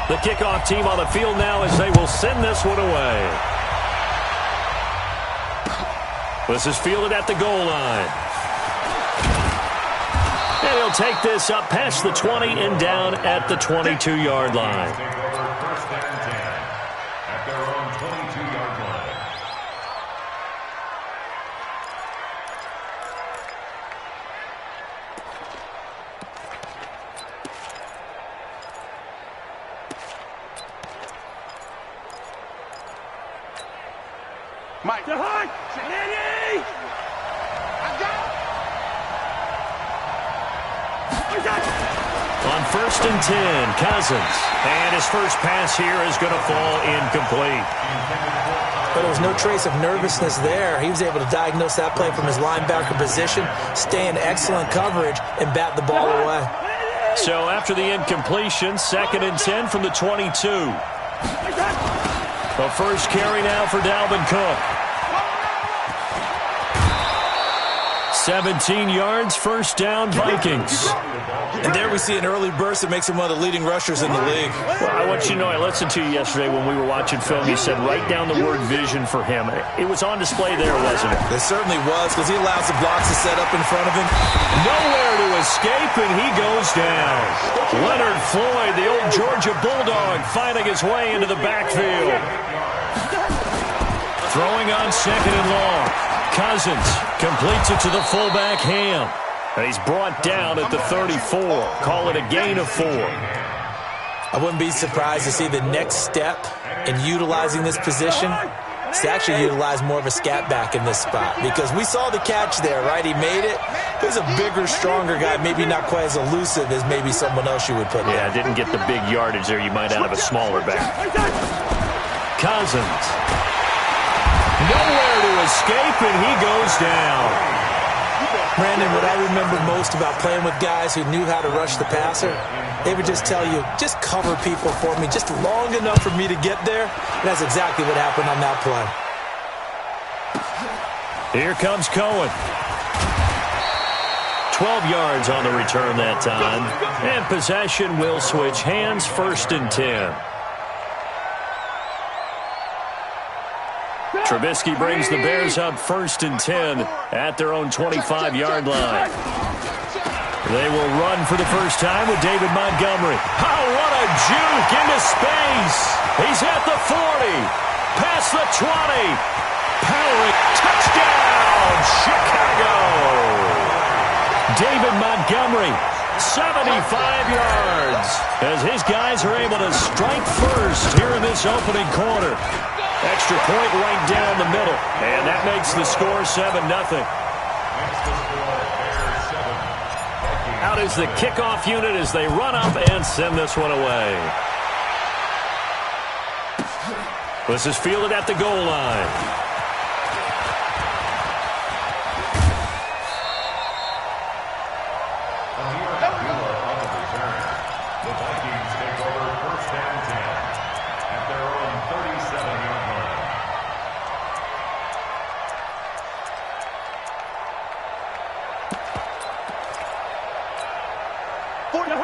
The kickoff team on the field now as they will send this one away. This is fielded at the goal line. And he'll take this up past the 20 and down at the 22-yard line. First down 10 at their own 22-yard line. Mike. To high. Manny. On first and 10, Cousins. And his first pass here is going to fall incomplete. But there was no trace of nervousness there. He was able to diagnose that play from his linebacker position, stay in excellent coverage, and bat the ball away. So after the incompletion, second and 10 from the 22. The first carry now for Dalvin Cook. 17 yards, first down, Vikings. And there we see an early burst that makes him one of the leading rushers in the league. Well, I want you to know, I listened to you yesterday when we were watching film. You said write down the word vision for him. It was on display there, wasn't it? It certainly was, because he allows the blocks to set up in front of him. Nowhere to escape, and he goes down. Leonard Floyd, the old Georgia Bulldog, finding his way into the backfield. Throwing on second and long. Cousins completes it to the fullback, Ham. And he's brought down at the 34. Call it a gain of 4. I wouldn't be surprised to see the next step in utilizing this position is to actually utilize more of a scat back in this spot. Because we saw the catch there, right? He made it. He's a bigger, stronger guy, maybe not quite as elusive as maybe someone else you would put in. Yeah, didn't get the big yardage there you might out of a smaller back. Cousins. Nowhere to escape, and he goes down. Brandon, what I remember most about playing with guys who knew how to rush the passer, they would just tell you, just cover people for me, just long enough for me to get there. And that's exactly what happened on that play. Here comes Cohen. 12 yards on the return that time. And possession will switch hands, first and 10. Trubisky brings the Bears up first and 10 at their own 25-yard line. They will run for the first time with David Montgomery. Oh, what a juke into space. He's at the 40, past the 20. Powering, touchdown, Chicago. David Montgomery, 75 yards, as his guys are able to strike first here in this opening quarter. Extra point right down the middle, and that makes the score 7-0. Out is the kickoff unit as they run up and send this one away. This is fielded at the goal line.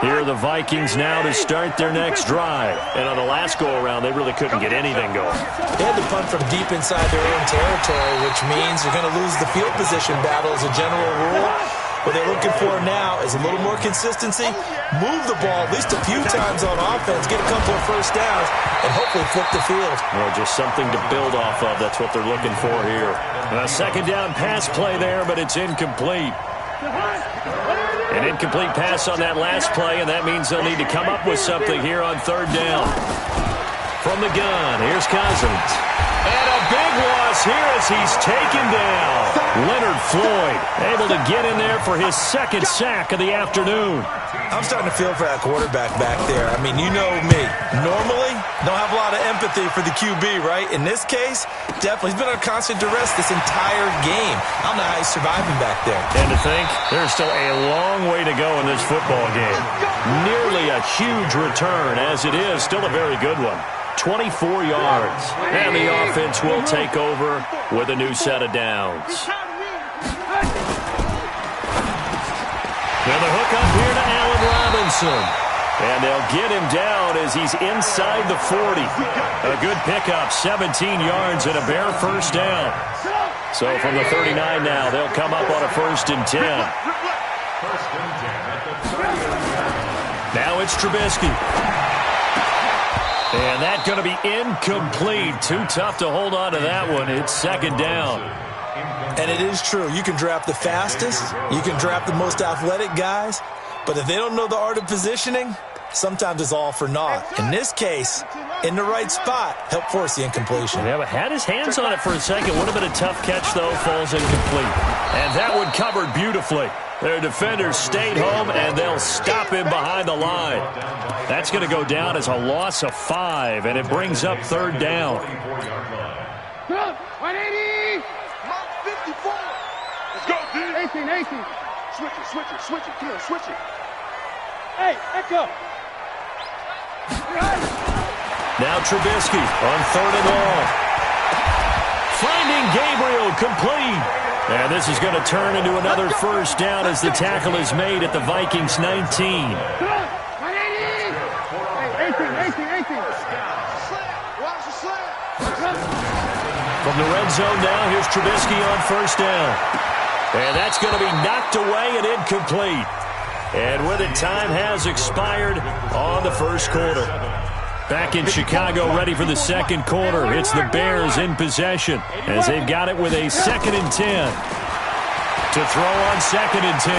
Here are the Vikings now to start their next drive. And on the last go-around, they really couldn't get anything going. They had to punt from deep inside their own territory, which means you're going to lose the field position battle as a general rule. What they're looking for now is a little more consistency, move the ball at least a few times on offense, get a couple of first downs, and hopefully flip the field. Well, just something to build off of. That's what they're looking for here. A second down pass play there, but it's incomplete. An incomplete pass on that last play, and that means they'll need to come up with something here on third down. From the gun, here's Cousins. And a big loss here as he's taken down. Leonard Floyd able to get in there for his second sack of the afternoon. I'm starting to feel for that quarterback back there. I mean, you know me. Normally, don't have a lot of empathy for the QB, right? In this case, definitely. He's been under constant duress this entire game. I don't know how he's surviving back there. And to think, there's still a long way to go in this football game. Nearly a huge return, as it is still a very good one. 24 yards. And the offense will take over with a new set of downs. Now the hook up here to Allen Robinson. And they'll get him down as as he's inside the 40. A good pickup, 17 yards and a Bear first down. So from the 39 now, they'll come up on a 1st and 10. Now it's Trubisky. And that's going to be incomplete. Too tough to hold on to that one. It's 2nd down. And it is true. You can draft the fastest. You can draft the most athletic guys. But if they don't know the art of positioning, sometimes it's all for naught. In this case, in the right spot, help force the incompletion. Yeah, but had his hands on it for a second. Would have been a tough catch, though. Falls incomplete. And that one covered beautifully. Their defenders stayed home, and they'll stop him behind the line. That's going to go down as a loss of 5, and it brings up 3rd down. 180! 54! Let's go, dude! 18. Switch it. Come on, switch it. Hey, echo! Now Trubisky on 3rd and long. Finding Gabriel complete. And this is going to turn into another 1st down as the tackle is made at the Vikings 19. 180! Hey, 18. Watch the slant. From the red zone now, here's Trubisky on 1st down. And that's going to be knocked away and incomplete. And with it, time has expired on the 1st quarter. Back in Chicago, ready for the 2nd quarter. It's the Bears in possession as they've got it with a 2nd and 10. To throw on 2nd and 10.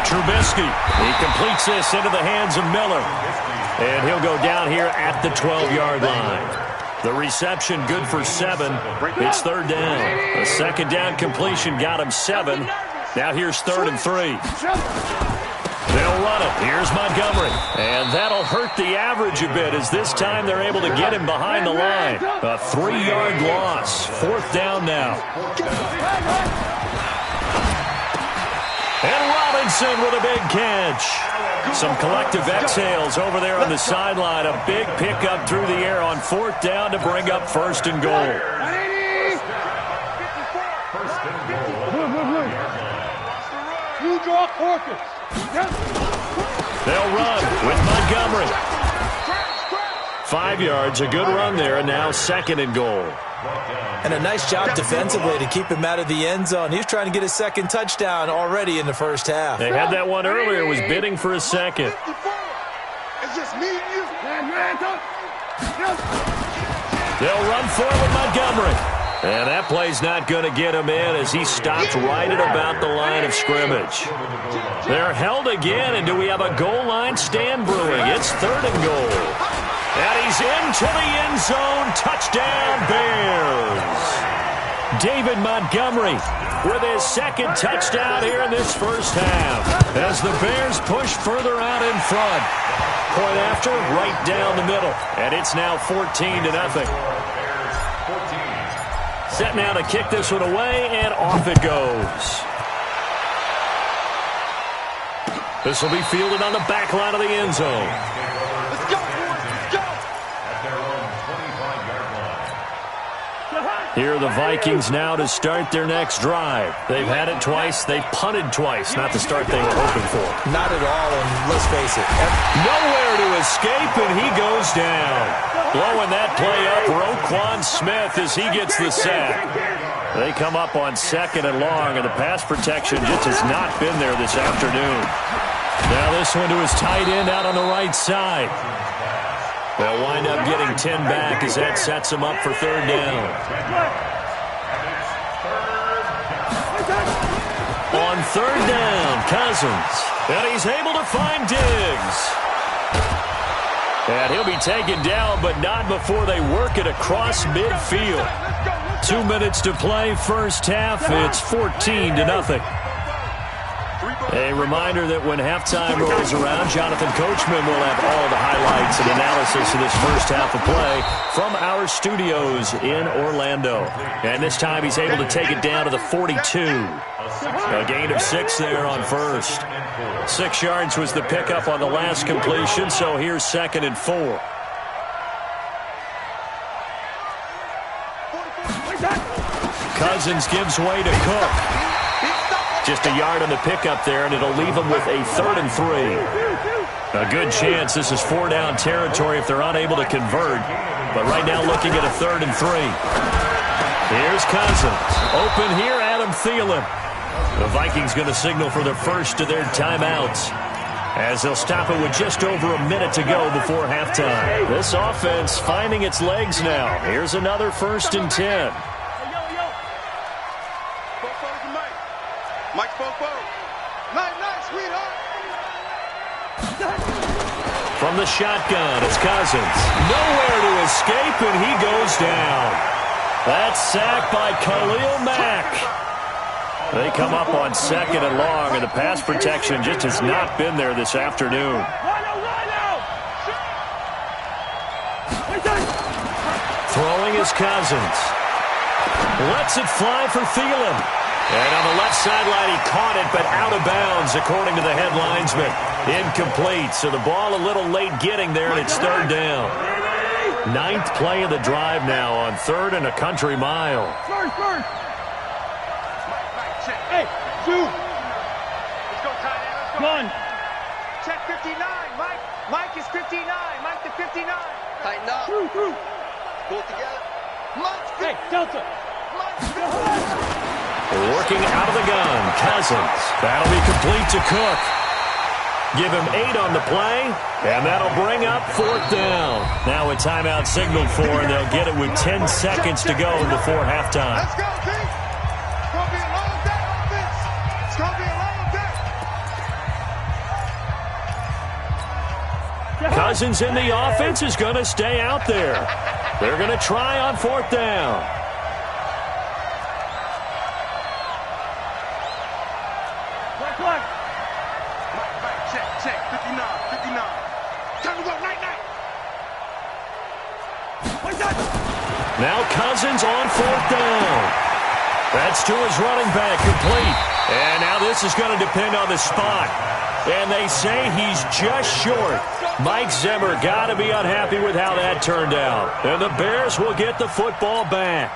Trubisky. He completes this into the hands of Miller. And he'll go down here at the 12-yard line. The reception good for 7. It's 3rd down. A 2nd down completion got him 7. Now here's 3rd and 3. They'll run it. Here's Montgomery. And that'll hurt the average a bit as this time they're able to get him behind the line. A 3-yard loss. 4th down now. And Robinson with a big catch. Some collective exhales over there on the sideline. A big pickup through the air on 4th down to bring up 1st and goal. You draw quarters. They'll run with Montgomery. 5 yards, a good run there, and now 2nd and goal. And a nice job defensively to keep him out of the end zone. He was trying to get his 2nd touchdown already in the 1st half. They had that one earlier, was bidding for a 2nd. It's just me and you. They'll run forward with Montgomery. And that play's not going to get him in as he stopped right at about the line of scrimmage. They're held again, and do we have a goal line stand brewing? It's 3rd and goal. And he's into the end zone. Touchdown, Bears. David Montgomery with his 2nd touchdown here in this 1st half as the Bears push further out in front. Point after, right down the middle. And it's now 14-0. Set now to kick this one away, and off it goes. This will be fielded on the back line of the end zone. Let's go, boys. Let's go. At their own 25-yard line. Here are the Vikings now to start their next drive. They've had it twice. They've punted twice. Not the start they were hoping for. Not at all, and let's face it. Nowhere to escape, and he goes down. Blowing that play up, Roquan Smith as he gets the sack. They come up on 2nd and long, and the pass protection just has not been there this afternoon. Now this one to his tight end out on the right side. They'll wind up getting 10 back as that sets him up for 3rd down. On 3rd down, Cousins. And he's able to find Diggs. And he'll be taken down, but not before they work it across midfield. 2 minutes to play, 1st half. It's 14-0. A reminder that when halftime rolls around, Jonathan Coachman will have all the highlights and analysis of this 1st half of play from our studios in Orlando. And this time he's able to take it down to the 42. A gain of 6 there on 1st. 6 yards was the pickup on the last completion, so here's 2nd and 4. Cousins gives way to Cook. Just a yard on the pickup there, and it'll leave him with a 3rd and 3. A good chance this is 4-down territory if they're unable to convert. But right now looking at a 3rd and 3. Here's Cousins. Open here, Adam Thielen. The Vikings going to signal for the first of their timeouts, as they'll stop it with just over a minute to go before halftime. This offense finding its legs now. Here's another 1st and 10. Mike Popo. Night, sweetheart. From the shotgun, it's Cousins. Nowhere to escape, and he goes down. That's sacked by Khalil Mack. They come up on 2nd and long, and the pass protection just has not been there this afternoon. Throwing is Cousins. Lets it fly for Thielen. And on the left sideline, he caught it, but out of bounds, according to the head linesman. Incomplete, so the ball a little late getting there, and it's 3rd down. 9th play of the drive now on 3rd and a country mile. First. Check. Hey, 2. Let's go, tight end. Let's go. 1. Check 59, Mike. Mike is 59. Mike to 59. Tighten up. Through. Pull it together. Mike's 50. Hey, Delta. Mike's 50. Working out of the gun, Cousins. That'll be complete to Cook. Give him 8 on the play, and that'll bring up 4th down. Now a timeout signaled for, and they'll get it with 10 seconds to go before halftime. Let's go, T. It's going to be a long day on this. It's going to be a long day. Cousins in the offense is going to stay out there. They're going to try on 4th down. Check, 59. Time to go, night. Now Cousins on 4th down. That's to his running back, complete. And now this is going to depend on the spot. And they say he's just short. Mike Zimmer got to be unhappy with how that turned out. And the Bears will get the football back.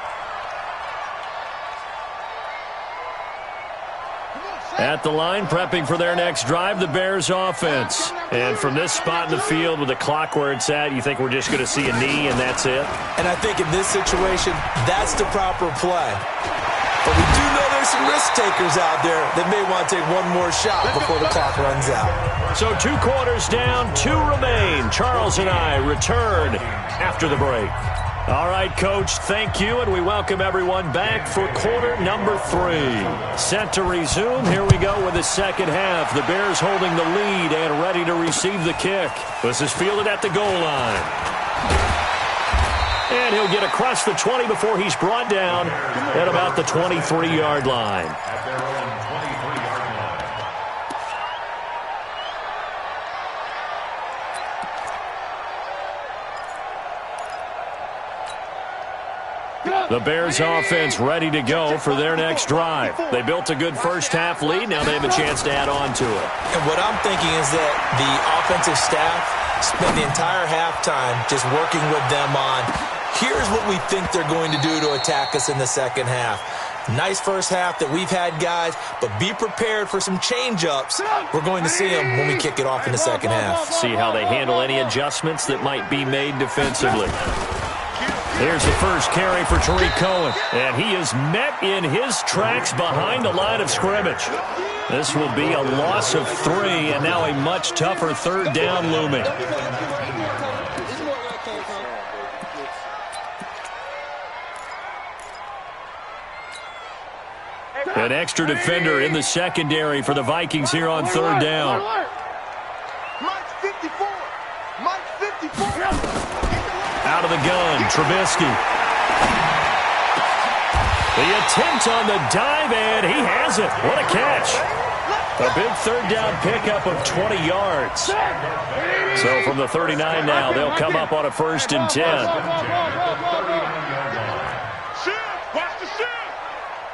At the line, prepping for their next drive, the Bears offense. And from this spot in the field with the clock where it's at, you think we're just going to see a knee and that's it? And I think in this situation, that's the proper play. But we do know there's some risk takers out there that may want to take one more shot before the clock runs out. So 2 quarters down, 2 remain. Charles and I return after the break. All right, Coach, thank you, and we welcome everyone back for quarter number 3. Set to resume. Here we go with the second half. The Bears holding the lead and ready to receive the kick. This is fielded at the goal line. And he'll get across the 20 before he's brought down at about the 23-yard line. At their own 23-yard line. The Bears offense ready to go for their next drive. They built a good first-half lead. Now they have a chance to add on to it. And what I'm thinking is that the offensive staff spent the entire halftime just working with them on, here's what we think they're going to do to attack us in the second half. Nice first half that we've had, guys, but be prepared for some change-ups. We're going to see them when we kick it off in the second half. See how they handle any adjustments that might be made defensively. Here's the first carry for Tariq Cohen, and he is met in his tracks behind the line of scrimmage. This will be a loss of 3, and now a much tougher 3rd down looming. An extra defender in the secondary for the Vikings here on 3rd down. Mike's 54. Mike's 54. Out of the gun, Trubisky. The attempt on the dive, and he has it. What a catch. A big 3rd down pickup of 20 yards. So from the 39 now, they'll come up on a 1st and 10. Watch the shift.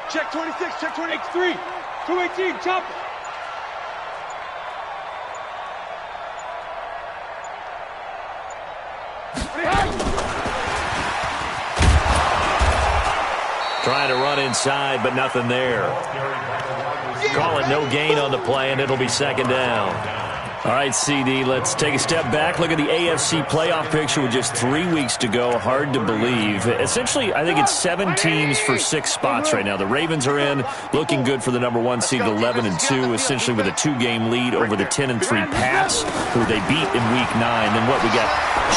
Check 26, check 23. 218, chop it. Trying to run inside, but nothing there. Call it no gain on the play, and it'll be 2nd down. All right, CD, let's take a step back. Look at the AFC playoff picture with just 3 weeks to go. Hard to believe. Essentially, I think it's 7 teams for 6 spots right now. The Ravens are in, looking good for the number 1 seed, 11-2, essentially with a 2-game lead over the 10-3 Pats, who they beat in Week 9. Then what, we got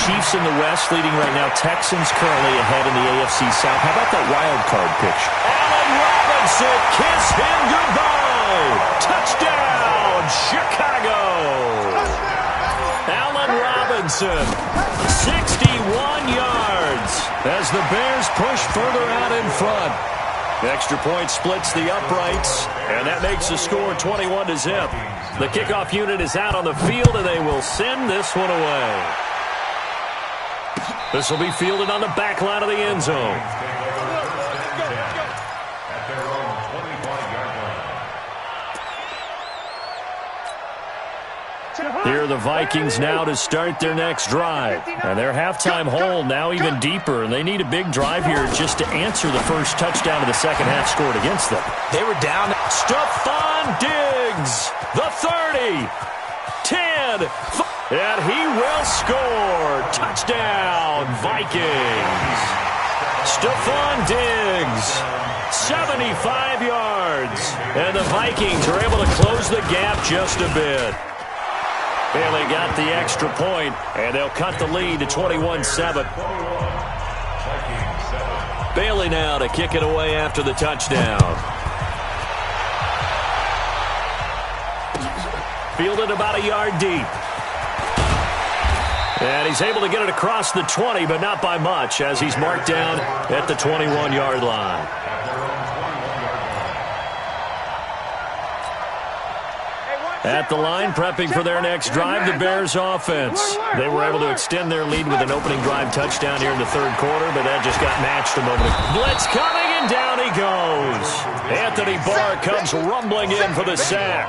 Chiefs in the West leading right now. Texans currently ahead in the AFC South. How about that wild card picture? Allen Robinson, kiss him goodbye. Touchdown, Chicago. Allen Robinson, 61 yards as the Bears push further out in front. The extra point splits the uprights, and that makes the score 21-0. The kickoff unit is out on the field, and they will send this one away. This will be fielded on the back line of the end zone. Here are the Vikings now to start their next drive. And their halftime hole now even deeper. And they need a big drive here just to answer the first touchdown of the second half scored against them. They were down. Stephon Diggs, the 30, 10, and he will score. Touchdown, Vikings. Stephon Diggs, 75 yards. And the Vikings are able to close the gap just a bit. Bailey got the extra point, and they'll cut the lead to 21-7. Bailey now to kick it away after the touchdown. Fielded about a yard deep. And he's able to get it across the 20, but not by much, as he's marked down at the 21-yard line. At the line, prepping for their next drive, the Bears offense. They were able to extend their lead with an opening drive touchdown here in the third quarter, but that just got matched a moment ago. Blitz coming, and down he goes. Anthony Barr comes rumbling in for the sack.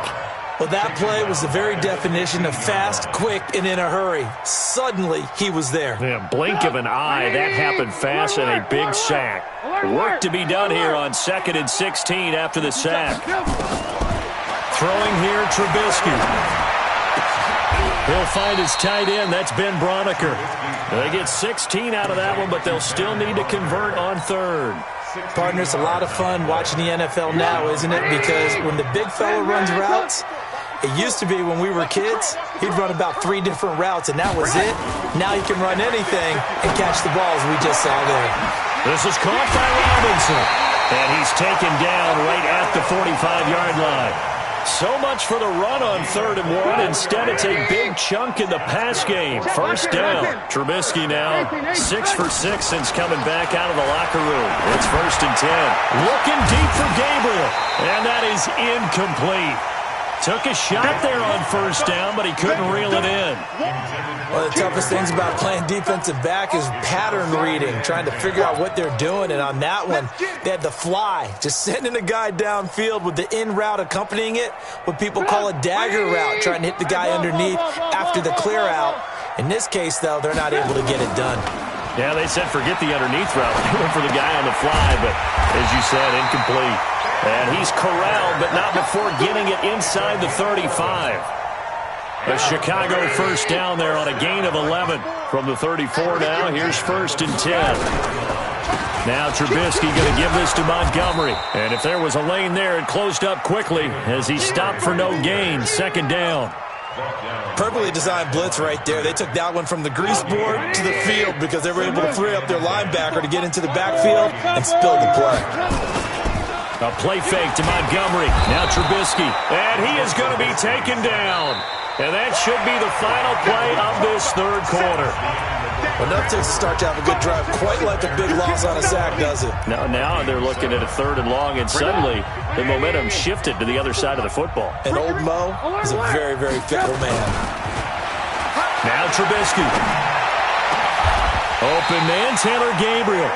Well, that play was the very definition of fast, quick, and in a hurry. Suddenly, he was there. Yeah, blink of an eye. That happened fast, and a big sack. Work to be done here on 2nd and 16 after the sack. Throwing here, Trubisky. He'll find his tight end. That's Ben Broniker. They get 16 out of that one, but they'll still need to convert on third. Partner, it's a lot of fun watching the NFL now, isn't it? Because when the big fella runs routes, it used to be when we were kids, he'd run about 3 different routes, and that was it. Now he can run anything and catch the balls we just saw there. This is caught by Robinson, and he's taken down right at the 45-yard line. So much for the run on 3rd and 1. Instead, it's a big chunk in the pass game. First down. Trubisky now 6 for 6 since coming back out of the locker room. It's 1st and 10. Looking deep for Gabriel, and that is incomplete. Took a shot there on 1st down, but he couldn't reel it in. One of the toughest things about playing defensive back is pattern reading, trying to figure out what they're doing. And on that one, they had the fly, just sending a guy downfield with the in route accompanying it, what people call a dagger route, trying to hit the guy underneath after the clear out. In this case, though, they're not able to get it done. Yeah, they said forget the underneath route. They went for the guy on the fly, but as you said, incomplete. And he's corralled, but not before getting it inside the 35. A Chicago 1st down there on a gain of 11 from the 34 now. Here's 1st and 10. Now Trubisky going to give this to Montgomery. And if there was a lane there, it closed up quickly as he stopped for no gain. 2nd down. Perfectly designed blitz right there. They took that one from the grease board to the field because they were able to free up their linebacker to get into the backfield and spill the play. A play fake to Montgomery. Now Trubisky. And he is going to be taken down. And that should be the final play of this 3rd quarter. Enough takes to start to have a good drive. Quite like a big loss on a sack, does it? Now they're looking at a 3rd and long, and suddenly the momentum shifted to the other side of the football. And old Mo is a very, very fickle man. Now Trubisky. Open man, Taylor Gabriel.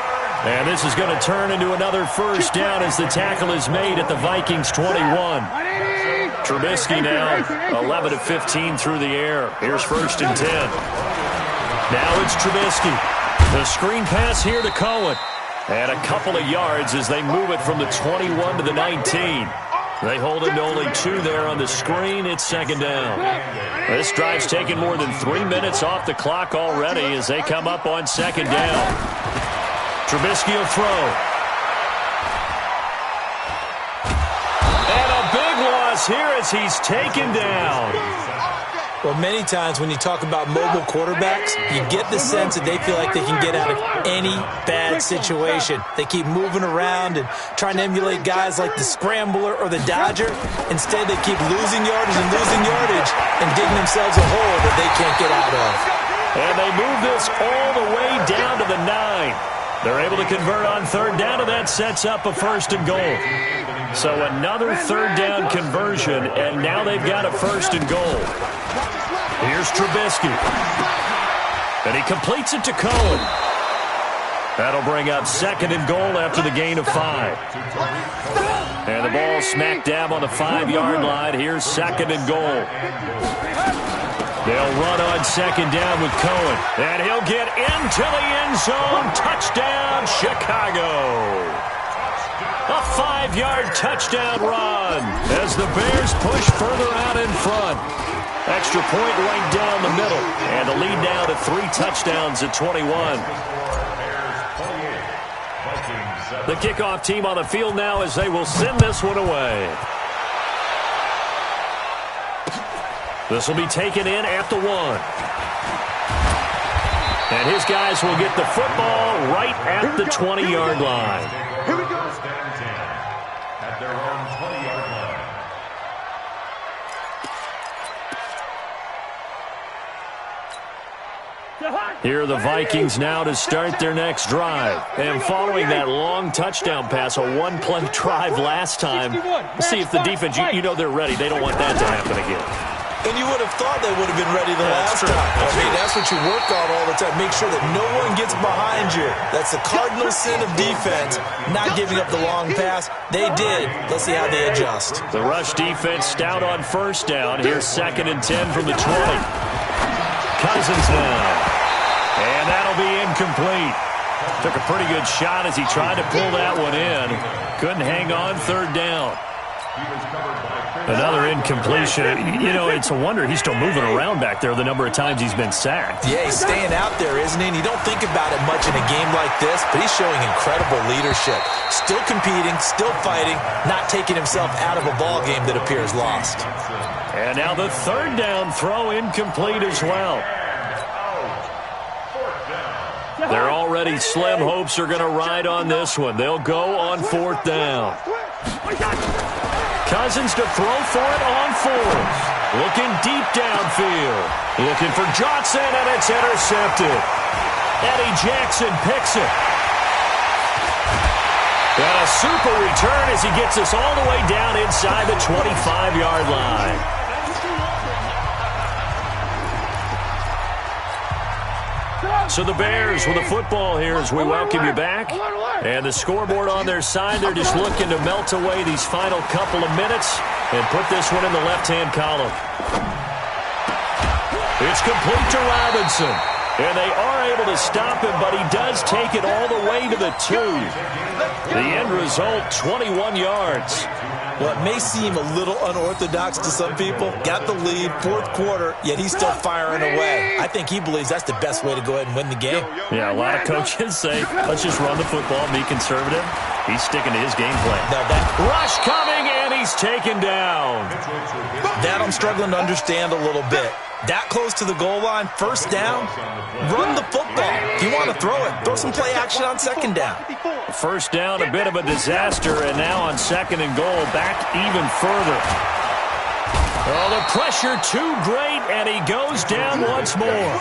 And this is going to turn into another 1st down as the tackle is made at the Vikings 21. Trubisky now 11 of 15 through the air. Here's 1st and 10. Now it's Trubisky. The screen pass here to Cohen. And a couple of yards as they move it from the 21 to the 19. They hold him to only 2 there on the screen. It's second down. This drive's taken more than 3 minutes off the clock already as they come up on second down. Trubisky will throw. And a big loss here as he's taken down. Well, many times when you talk about mobile quarterbacks, you get the sense that they feel like they can get out of any bad situation. They keep moving around and trying to emulate guys like the Scrambler or the Dodger. Instead, they keep losing yardage and digging themselves a hole that they can't get out of. And they move this all the way down to the 9. They're able to convert on third down, and that sets up a first and goal. So another third down conversion, and now they've got a first and goal. Here's Trubisky. And he completes it to Cohen. That'll bring up second and goal after the gain of 5. And the ball smack dab on the 5-yard line. Here's second and goal. They'll run on second down with Cohen. And he'll get into the end zone. Touchdown, Chicago. A 5-yard touchdown run as the Bears push further out in front. Extra point right down the middle. And the lead now to 3 touchdowns at 21. The kickoff team on the field now as they will send this one away. This will be taken in at the 1. And his guys will get the football right at the 20-yard line. Here we go. Stand 10 at their own 20-yard line. Here are the Vikings now to start their next drive. And following that long touchdown pass, a one-play drive last time, let's see if the defense, you know they're ready. They don't want that to happen again. And you would have thought they would have been ready the last time. I mean, that's what you work on all the time. Make sure that no one gets behind you. That's the cardinal sin of defense, not giving up the long pass. They did. Let's see how they adjust. The rush defense stout on first down. Here's second and 10 from the 20. Cousins now. And that'll be incomplete. Took a pretty good shot as he tried to pull that one in. Couldn't hang on third down. Another incompletion. You know, it's a wonder he's still moving around back there the number of times he's been sacked. Yeah, he's staying out there, isn't he? And you don't think about it much in a game like this, but he's showing incredible leadership. Still competing, still fighting, not taking himself out of a ball game that appears lost. And now the third down throw incomplete as well. Their already slim hopes are going to ride on this one. They'll go on fourth down. Cousins to throw for it on fourth. Looking deep downfield. Looking for Johnson, and it's intercepted. Eddie Jackson picks it. And a super return as he gets us all the way down inside the 25-yard line. So the Bears with the football here as we welcome you back. And the scoreboard on their side, they're just looking to melt away these final couple of minutes and put this one in the left-hand column. It's complete to Robinson. And they are able to stop him, but he does take it all the way to the 2. The end result, 21 yards. Well, it may seem a little unorthodox to some people. Got the lead, fourth quarter, yet he's still firing away. I think he believes that's the best way to go ahead and win the game. Yeah, a lot of coaches say, let's just run the football and be conservative. He's sticking to his game plan. Now that rush coming, and he's taken down. That I'm struggling to understand a little bit. That close to the goal line, first down, run the football. If you want to throw it, throw some play action on second down. First down, a bit of a disaster, and now on second and goal, back even further. Oh, the pressure too great, and he goes down once more.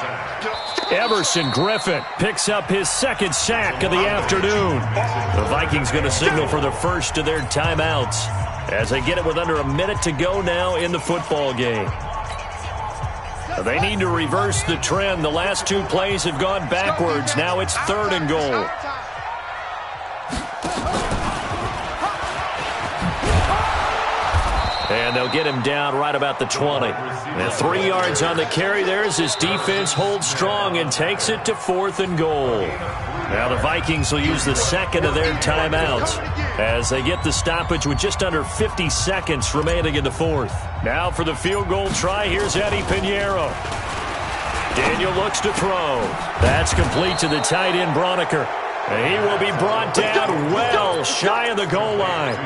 Everson Griffin picks up his second sack of the afternoon. The Vikings going to signal for the first of their timeouts as they get it with under a minute to go now in the football game. They need to reverse the trend. The last 2 plays have gone backwards. Now it's third and goal. And they'll get him down right about the 20. And 3 yards on the carry there as his defense holds strong and takes it to 4th and goal. Now the Vikings will use the second of their timeouts as they get the stoppage with just under 50 seconds remaining in the 4th. Now for the field goal try, here's Eddie Pinheiro. Daniel looks to throw. That's complete to the tight end, Broniker. He will be brought down well shy of the goal line.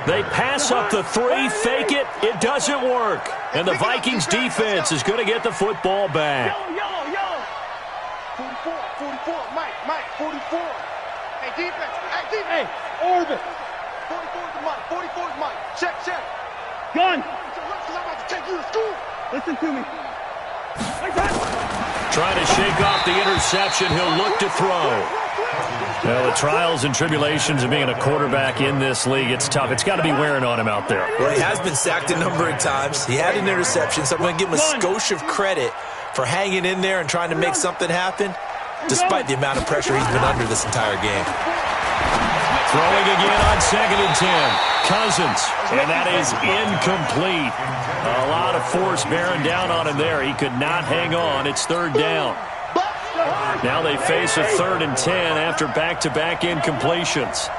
They pass up the 3, fake it. It doesn't work. And the Vikings defense is going to get the football back. Yellow. 44, Mike, 44. Hey, defense. Hey, orbit. 44 is Mike, 44 is Mike. Check. Gun. I'm about to take you to school. Listen to me. Trying to shake off the interception. He'll look to throw. Well, the trials and tribulations of being a quarterback in this league, it's tough. It's got to be wearing on him out there. Well, he has been sacked a number of times. He had an interception, so I'm going to give him a skosh of credit for hanging in there and trying to make something happen, despite the amount of pressure he's been under this entire game. Throwing again on 2nd and 10. Cousins, and that is incomplete. A lot of force bearing down on him there. He could not hang on. It's 3rd down. Now they face a 3rd and 10 after back-to-back incompletions.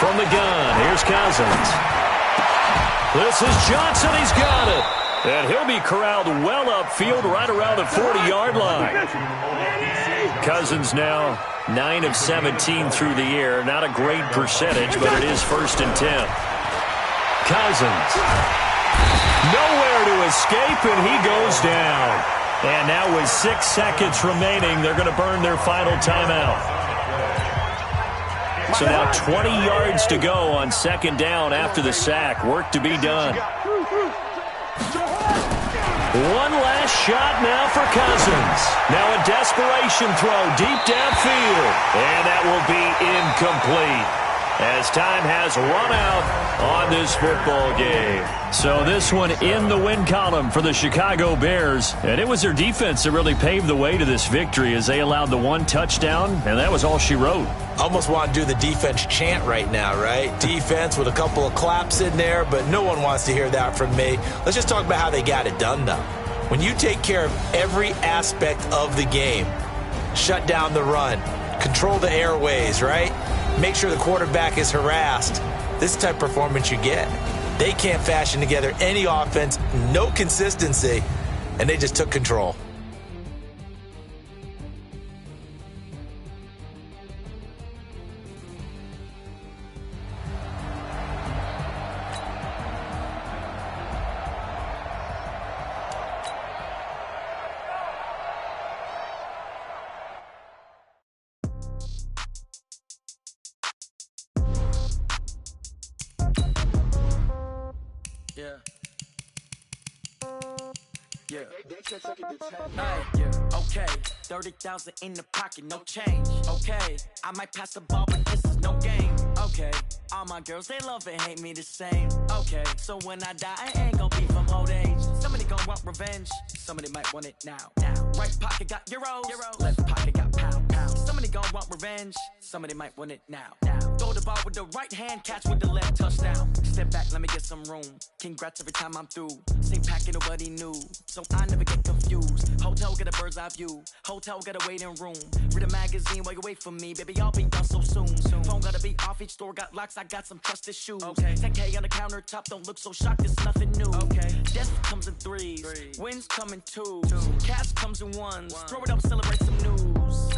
From the gun, here's Cousins. This is Johnson. He's got it. And he'll be corralled well upfield right around the 40-yard line. Cousins now 9 of 17 through the air. Not a great percentage, but it is 1st and 10. Cousins. Nowhere to escape, and he goes down. And now with 6 seconds remaining, they're going to burn their final timeout. So now 20 yards to go on 2nd down after the sack. Work to be done. One last shot now for Cousins. Now a desperation throw deep downfield. And that will be incomplete, as time has run out on this football game. So this one in the win column for the Chicago Bears. And it was their defense that really paved the way to this victory as they allowed the 1 touchdown, and that was all she wrote. Almost want to do the defense chant right now, right? Defense with a couple of claps in there, but no one wants to hear that from me. Let's just talk about how they got it done, though. When you take care of every aspect of the game, shut down the run, control the airways, right? Make sure the quarterback is harassed. This type of performance you get. They can't fashion together any offense, no consistency, and they just took control. Okay, 30,000 in the pocket, no change. Okay, I might pass the ball, but this is no game. Okay, all my girls, they love and hate me the same. Okay, so when I die, I ain't gon' be from old age. Somebody gon' want revenge, somebody might want it now. Right pocket got euros, left pocket got pounds. Somebody gon' want revenge, somebody might want it now. Throw the ball with the right hand, catch with the left, touchdown. Step back, let me get some room. Congrats every time I'm through. Same packet, nobody knew, so I never get confused. Hotel get a bird's eye view. Hotel got a waiting room. Read a magazine while you wait for me, baby. I'll be done so soon. Phone gotta be off. Each store got locks. I got some trusted shoes. 10K on the countertop. Don't look so shocked. It's nothing new. Death comes in threes. Wins come in twos. Cash comes in ones. Throw it up, celebrate some news.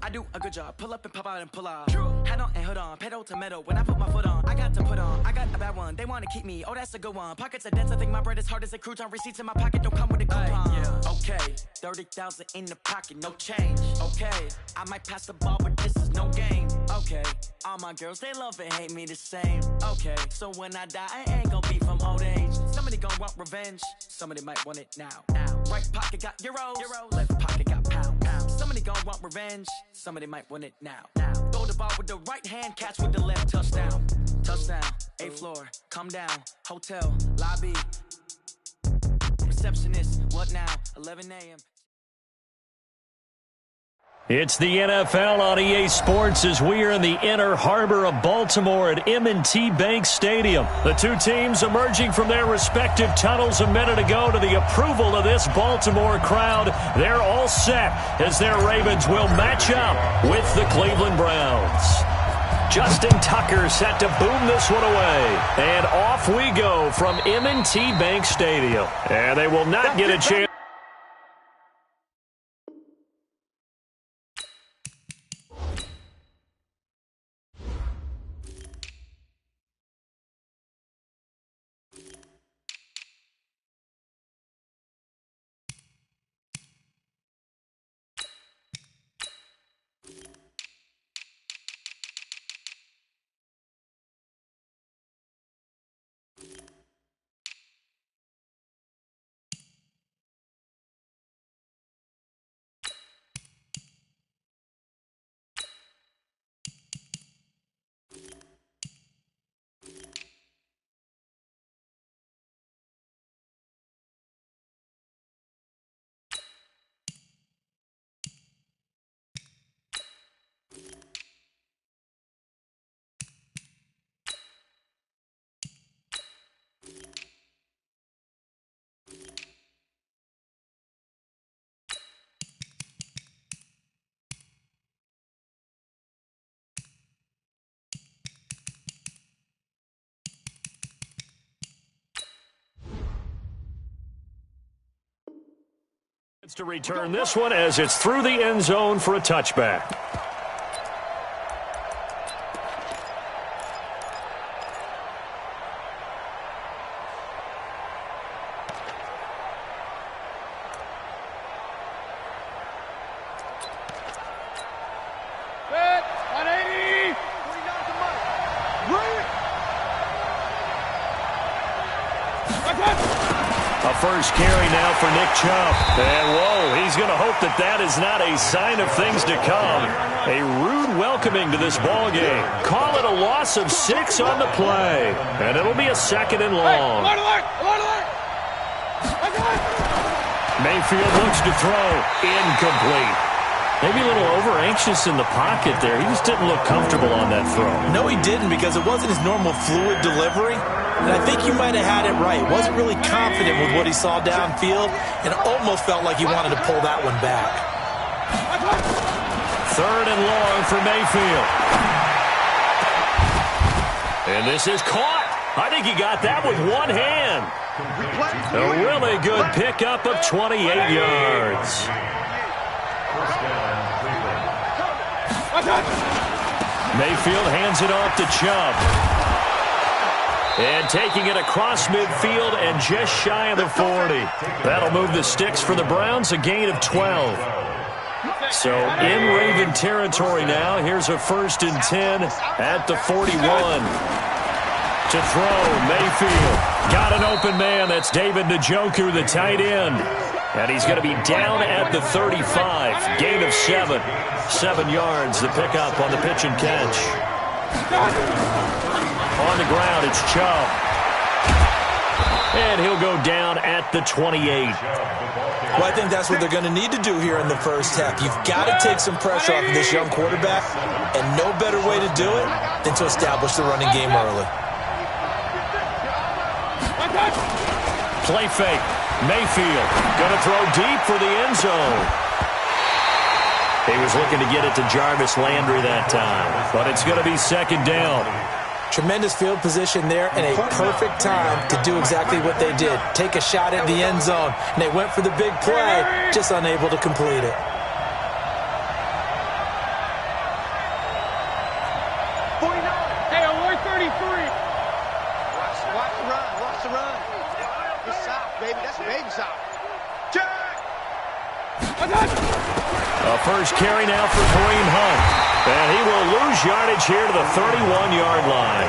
I do a good job. Pull up and pop out and pull out. Head on and hood on. Pedal to metal. When I put my foot on, I got to put on. I got a bad one. They want to keep me. Oh, that's a good one. Pockets are dense. I think my bread is hard as a crouton. Receipts in my pocket don't come with a coupon. Okay, 30,000 in the pocket, no change. Okay, I might pass the ball, but this is no game. Okay, all my girls, they love and hate me the same. Okay, so when I die, I ain't gon' be from old age. Somebody gon' want revenge. Somebody might want it now. Right pocket got euros. Left pocket got pounds. Somebody gon' want revenge. Somebody might want it now. Throw the ball with the right hand, catch with the left, touchdown. Touchdown, 8th floor, come down. Hotel, lobby. Receptionist, what now? 11 a.m. It's the NFL on EA Sports as we are in the inner harbor of Baltimore at M&T Bank Stadium. The two teams emerging from their respective tunnels a minute ago to the approval of this Baltimore crowd. They're all set as their Ravens will match up with the Cleveland Browns. Justin Tucker set to boom this one away. And off we go from M&T Bank Stadium. And they will not get a chance. To return this one as it's through the end zone for a touchback. First carry now for Nick Chubb. And, whoa, he's going to hope that that is not a sign of things to come. A rude welcoming to this ball game. Call it a loss of 6 on the play. And it'll be a 2nd and long. Mayfield looks to throw. Incomplete. Maybe a little over-anxious in the pocket there. He just didn't look comfortable on that throw. No, he didn't, because it wasn't his normal fluid delivery. And I think you might have had it right. Wasn't really confident with what he saw downfield, and it almost felt like he wanted to pull that one back. 3rd and long for Mayfield. And this is caught. I think he got that with one hand. A really good pickup of 28 yards. Mayfield hands it off to Chubb. And taking it across midfield and just shy of the 40. That'll move the sticks for the Browns, a gain of 12. So in Raven territory now. Here's a 1st and 10 at the 41. To throw, Mayfield. Got an open man. That's David Njoku, the tight end. And he's going to be down at the 35. Gain of 7. 7 yards, the pickup on the pitch and catch. On the ground, it's Chubb. And he'll go down at the 28. Well, I think that's what they're going to need to do here in the first half. You've got to take some pressure off of this young quarterback, and no better way to do it than to establish the running game early. Play fake. Mayfield going to throw deep for the end zone. He was looking to get it to Jarvis Landry that time, but it's going to be 2nd down. Tremendous field position there and a perfect time to do exactly what they did. Take a shot at the end zone, and they went for the big play, just unable to complete it. 49. Hey, alert 33. Watch the run. Watch the run. It's south, baby. That's baby south. Check. A first carry now for Kareem Hunt. And he will lose yardage here to the 31-yard line.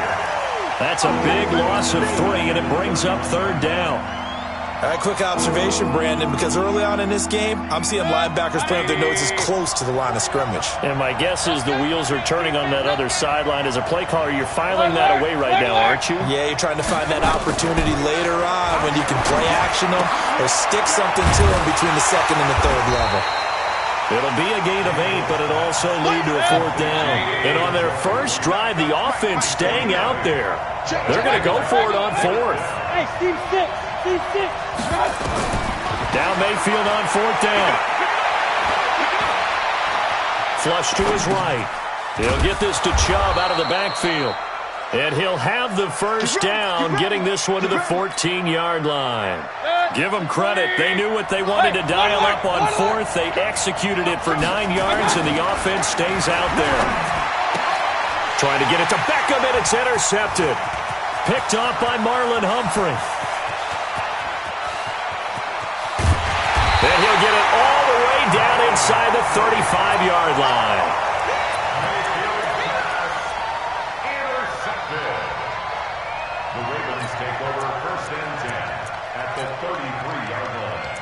That's a big loss of 3, and it brings up 3rd down. All right, quick observation, Brandon, because early on in this game, I'm seeing linebackers playing with their noses close to the line of scrimmage. And my guess is the wheels are turning on that other sideline. As a play caller, you're filing that away right now, aren't you? Yeah, you're trying to find that opportunity later on when you can play action them or stick something to them between the 2nd and the 3rd level. It'll be a gain of 8, but it'll also lead to a 4th down. And on their first drive, the offense staying out there. They're going to go for it on 4th. Hey, Steve 6. Steve 6. Down Mayfield on 4th down. Flush to his right. He'll get this to Chubb out of the backfield. And he'll have the first down, getting this one to the 14-yard line. Give them credit. They knew what they wanted to dial up on 4th. They executed it for 9 yards, and the offense stays out there. Trying to get it to Beckham, and it's intercepted. Picked off by Marlon Humphrey. And he'll get it all the way down inside the 35-yard line. The Ravens take over 1st and 10 at the 33-yard line.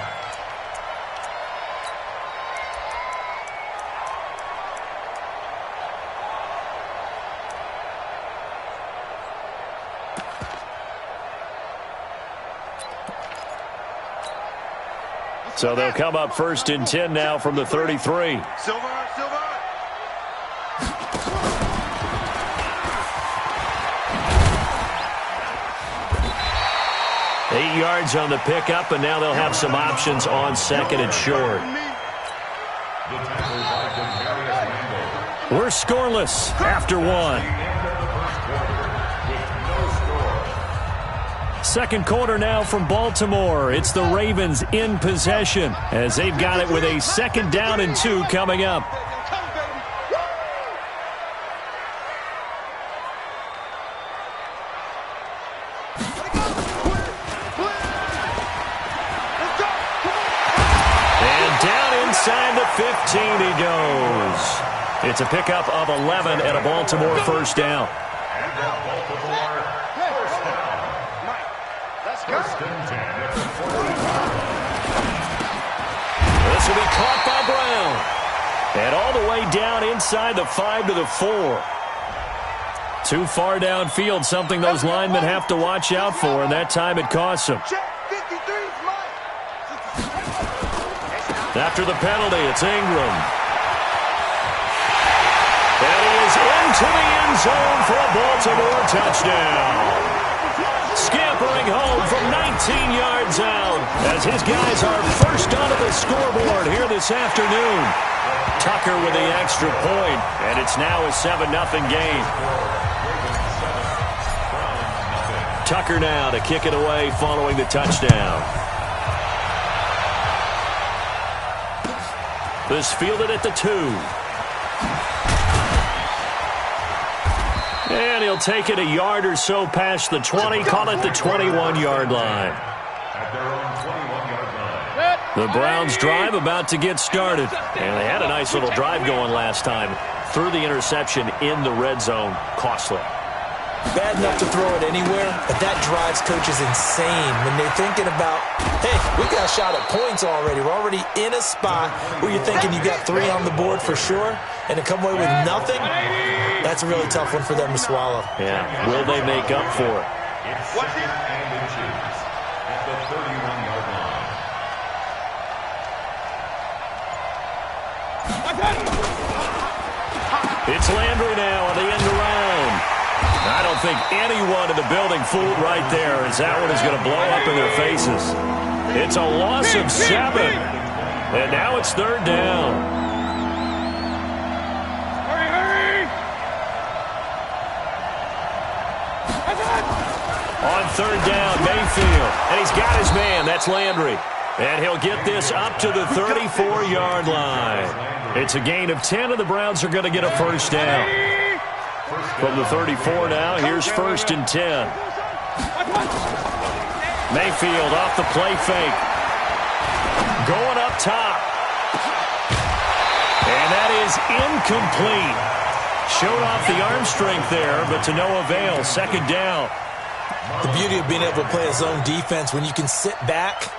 So they'll come up 1st and 10 now from the 33. Silver. 8 yards on the pickup, and now they'll have some options on 2nd and short. We're scoreless after 1. Second quarter now from Baltimore. It's the Ravens in possession as they've got it with a 2nd down and 2 coming up. And down inside the 15 he goes. It's a pickup of 11 and a Baltimore first down. This will be caught by Brown. And all the way down inside the 5 to the 4. Too far downfield, something those linemen have to watch out for, and that time it costs them. After the penalty, it's Ingram. And he is into the end zone for a Baltimore touchdown. Scampering home from 19 yards out as his guys are first onto the scoreboard here this afternoon. Tucker with the extra point, and it's now a 7-0 game. Tucker now to kick it away following the touchdown. This fielded at the 2. And he'll take it a yard or so past the 20, call it the 21-yard line. The Browns drive about to get started. And they had a nice little drive going last time. Threw the interception in the red zone. Costly. Bad enough to throw it anywhere, but that drives coaches insane when they're thinking about, hey, we got a shot at points already. We're already in a spot where you're thinking you got 3 on the board for sure, and to come away with nothing, that's a really tough one for them to swallow. Yeah, will they make up for it? It's 2nd and inches at the 31-yard line. It's Landry now on the end around. I don't think anyone in the building fooled right there as that one is going to blow up in their faces. It's a loss of 7. And now it's 3rd down. Hurry! On 3rd down, Mayfield. And he's got his man. That's Landry. And he'll get this up to the 34-yard line. It's a gain of 10, and the Browns are going to get a first down. From the 34 now, here's 1st and 10. Mayfield off the play fake. Going up top. And that is incomplete. Showed off the arm strength there, but to no avail. 2nd down. The beauty of being able to play a zone defense, when you can sit back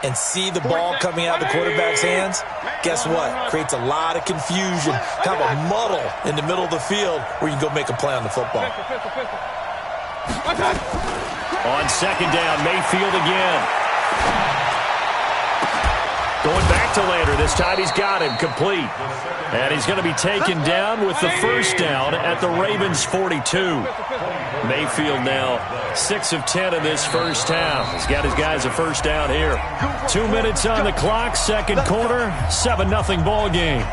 and see the ball coming out of the quarterback's hands, guess what? Creates a lot of confusion, kind of a muddle in the middle of the field where you can go make a play on the football. On 2nd down, Mayfield again. Going back to Lander. This time he's got him complete. And he's going to be taken down with the first down at the Ravens' 42. Mayfield now 6 of 10 in this first half. He's got his guys a first down here. 2 minutes on the clock, second quarter, 7-0 ball game.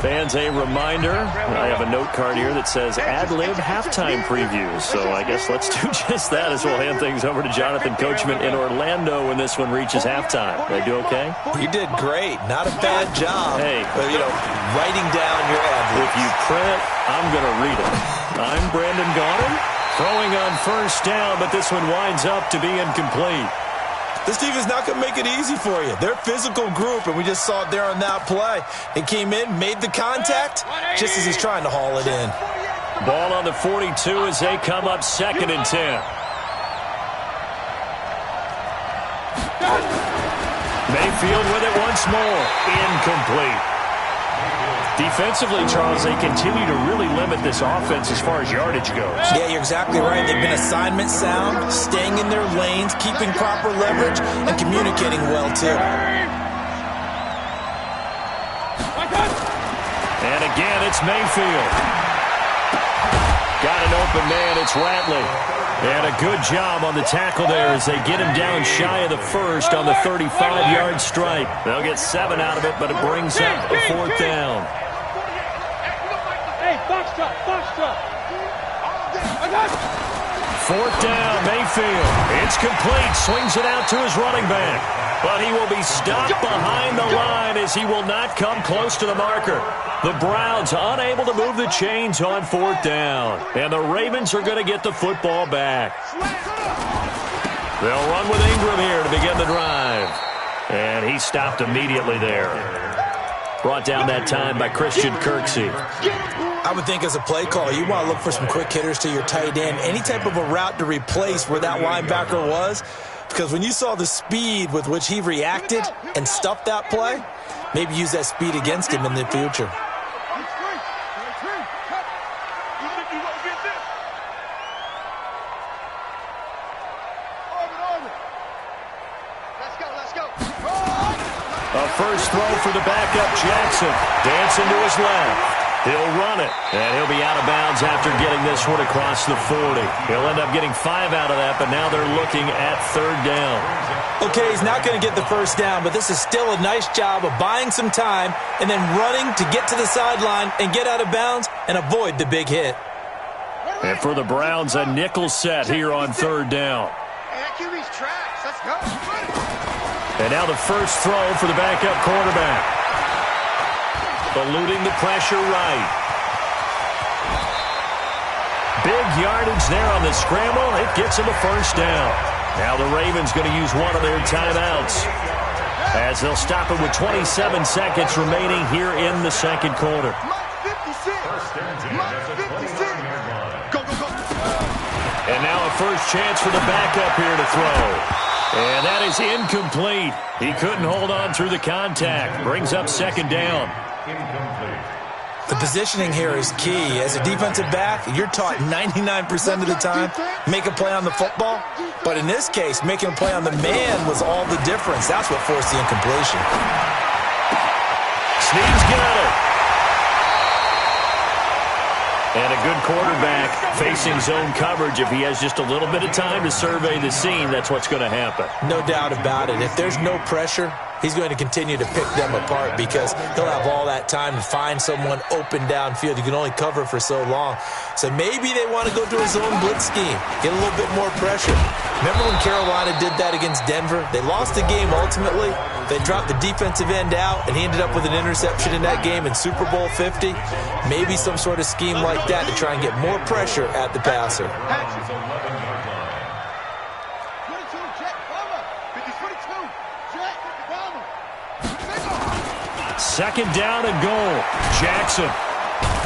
Fans, a reminder, I have a note card here that says ad-lib halftime previews. So I guess let's do just that as we'll hand things over to Jonathan Coachman in Orlando when this one reaches halftime. Did I do okay? You did great. Not a bad job. Hey. But, writing down your ad-libs. If you print, I'm going to read it. I'm Brandon Gaudin, throwing on first down, but this one winds up to be incomplete. This team is not going to make it easy for you. They're a physical group, and we just saw it there on that play. He came in, made the contact, just as he's trying to haul it in. Ball on the 42 as they come up 2nd and 10. Mayfield with it once more. Incomplete. Defensively, Charles, they continue to really limit this offense as far as yardage goes. Yeah, you're exactly right. They've been assignment sound, staying in their lanes, keeping proper leverage, and communicating well, too. And again, it's Mayfield. Got an open man. It's Ratley. And a good job on the tackle there as they get him down shy of the first on the 35-yard stripe. They'll get 7 out of it, but it brings up a 4th down. Hey, box truck. 4th down, Mayfield. It's complete. Swings it out to his running back. But he will be stopped behind the line as he will not come close to the marker. The Browns unable to move the chains on 4th down. And the Ravens are going to get the football back. They'll run with Ingram here to begin the drive. And he stopped immediately there. Brought down that time by Christian Kirksey. I would think as a play caller, you want to look for some quick hitters to your tight end. Any type of a route to replace where that linebacker was. Because when you saw the speed with which he reacted and stuffed that play, maybe use that speed against him in the future. A first throw for the backup, Jackson. Dancing to his left. He'll run it, and he'll be out of bounds after getting this one across the 40. He'll end up getting 5 out of that, but now they're looking at 3rd down. Okay, he's not going to get the first down, but this is still a nice job of buying some time and then running to get to the sideline and get out of bounds and avoid the big hit. And for the Browns, a nickel set here on 3rd down. And now the first throw for the backup quarterback. Eluding the pressure right. Big yardage there on the scramble. It gets him a first down. Now the Ravens going to use one of their timeouts as they'll stop it with 27 seconds remaining here in the second quarter. And now a first chance for the backup here to throw. And that is incomplete. He couldn't hold on through the contact. Brings up 2nd down. The positioning here is key. As a defensive back, you're taught 99% of the time, make a play on the football. But in this case, making a play on the man was all the difference. That's what forced the incompletion. Snead's got it. And a good quarterback facing zone coverage. If he has just a little bit of time to survey the scene, that's what's going to happen. No doubt about it. If there's no pressure, he's going to continue to pick them apart because he'll have all that time to find someone open downfield. You can only cover for so long. So maybe they want to go to a zone blitz scheme, get a little bit more pressure. Remember when Carolina did that against Denver? They lost the game ultimately. They dropped the defensive end out, and he ended up with an interception in that game in Super Bowl 50. Maybe some sort of scheme like that to try and get more pressure at the passer. 2nd down and goal. Jackson.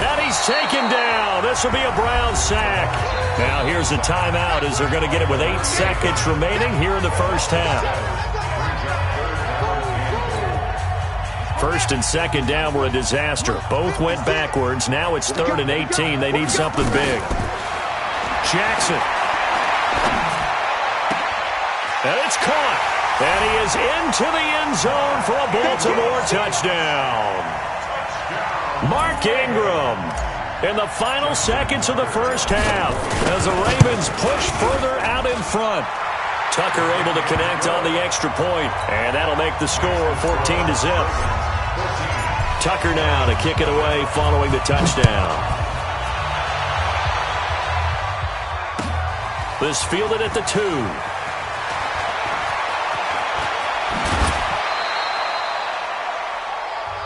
And he's taken down. This will be a Brown sack. Now here's a timeout as they're going to get it with 8 seconds remaining here in the first half. 1st and 2nd down were a disaster. Both went backwards. Now it's 3rd and 18. They need something big. Jackson. And it's caught. And he is into the end zone for a Baltimore touchdown. Mark Ingram in the final seconds of the first half as the Ravens push further out in front. Tucker able to connect on the extra point, and that'll make the score 14-0. Tucker now to kick it away following the touchdown. This fielded at the 2.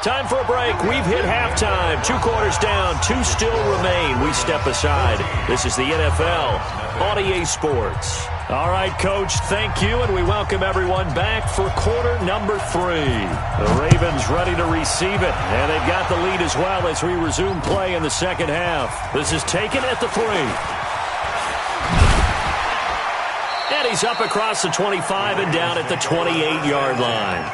Time for a break. We've hit halftime. 2 quarters down. 2 still remain. We step aside. This is the NFL on EA Sports. All right, Coach, thank you, and we welcome everyone back for quarter number 3. The Ravens ready to receive it, and they've got the lead as well as we resume play in the second half. This is taken at the 3. And he's up across the 25 and down at the 28-yard line.